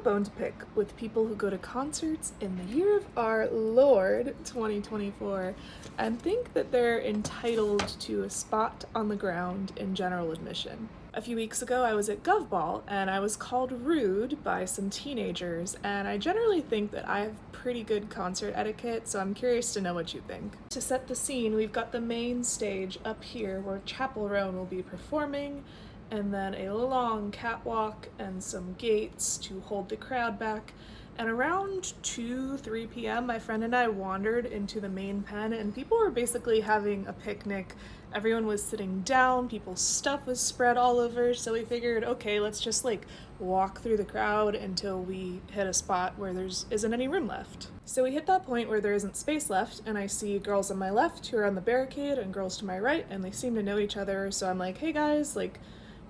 bone to pick with people who go to concerts in the year of our Lord 2024 and think that they're entitled to a spot on the ground in general admission. A few weeks ago, I was at Gov Ball and I was called rude by some teenagers, and I generally think that I have pretty good concert etiquette, so I'm curious to know what you think. To set the scene, we've got the main stage up here where Chapel Roan will be performing, and then a long catwalk and some gates to hold the crowd back. And around 2-3 p.m., my friend and I wandered into the main pen, and people were basically having a picnic. Everyone was sitting down, people's stuff was spread all over, so we figured, okay, let's just walk through the crowd until we hit a spot where there isn't any room left. So we hit that point where there isn't space left, and I see girls on my left who are on the barricade and girls to my right, and they seem to know each other, so I'm like, hey guys,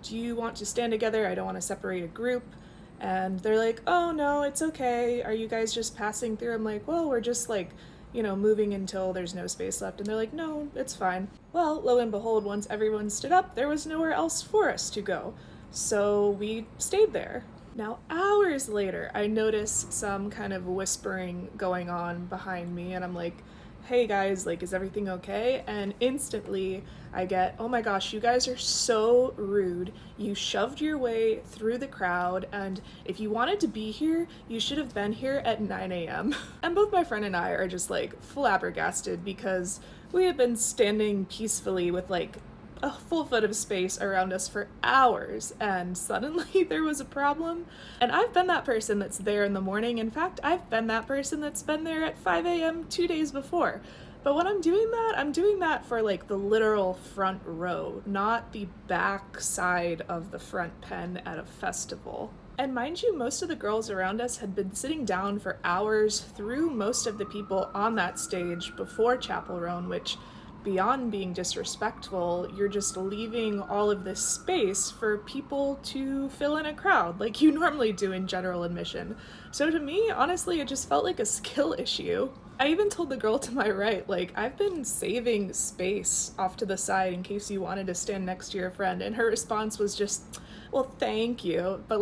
do you want to stand together? I don't want to separate a group. And they're like, oh no, it's okay. Are you guys just passing through? I'm like, well, we're just moving until there's no space left. And they're like, no, it's fine. Well, lo and behold, once everyone stood up, there was nowhere else for us to go. So we stayed there. Now, hours later, I notice some kind of whispering going on behind me, and I'm like, hey guys, is everything okay? And instantly I get, oh my gosh, you guys are so rude. You shoved your way through the crowd, and if you wanted to be here, you should have been here at 9 a.m. And both my friend and I are just flabbergasted because we had been standing peacefully with a full foot of space around us for hours, and suddenly there was a problem. And I've been that person that's there in the morning. In fact, I've been that person that's been there at 5 a.m. 2 days before. But when I'm doing that for the literal front row, not the back side of the front pen at a festival. And mind you, most of the girls around us had been sitting down for hours through most of the people on that stage before Chapel Roan, which, beyond being disrespectful, you're just leaving all of this space for people to fill in a crowd like you normally do in general admission. So to me, honestly, it just felt like a skill issue. I even told the girl to my right, I've been saving space off to the side in case you wanted to stand next to your friend, and her response was just, well, thank you. But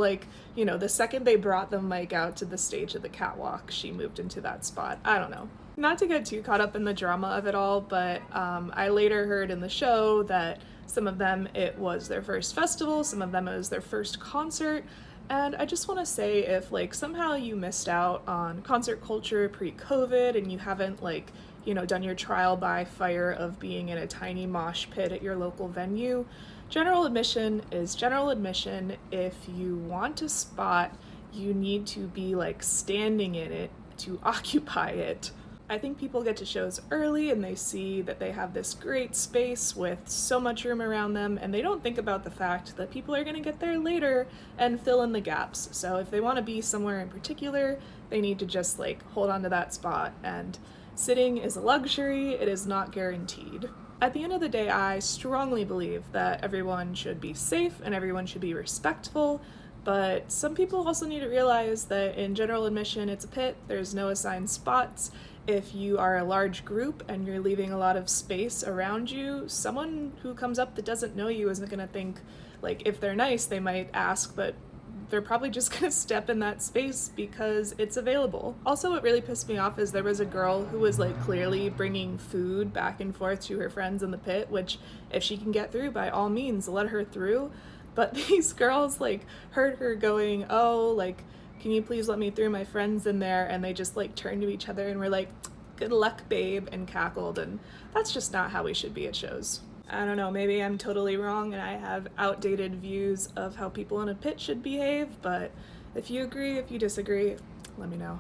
the second they brought the mic out to the stage of the catwalk, she moved into that spot. I don't know. Not to get too caught up in the drama of it all, but I later heard in the show that some of them, it was their first festival, some of them it was their first concert, and I just want to say, if somehow you missed out on concert culture pre-COVID and you haven't done your trial by fire of being in a tiny mosh pit at your local venue, general admission is general admission. If you want a spot, you need to be standing in it to occupy it. I think people get to shows early and they see that they have this great space with so much room around them, and they don't think about the fact that people are going to get there later and fill in the gaps. So if they want to be somewhere in particular, they need to just hold on to that spot. And sitting is a luxury, it is not guaranteed. At the end of the day, I strongly believe that everyone should be safe and everyone should be respectful. But some people also need to realize that in general admission, it's a pit, there's no assigned spots. If you are a large group and you're leaving a lot of space around you, someone who comes up that doesn't know you isn't gonna think, if they're nice, they might ask, but they're probably just gonna step in that space because it's available. Also, what really pissed me off is there was a girl who was clearly bringing food back and forth to her friends in the pit, which if she can get through, by all means, let her through. But these girls heard her going, oh, can you please let me through, my friend's in there, and they just turned to each other and were like, good luck, babe, and cackled, and that's just not how we should be at shows. I don't know, maybe I'm totally wrong and I have outdated views of how people in a pit should behave, but if you agree, if you disagree, let me know.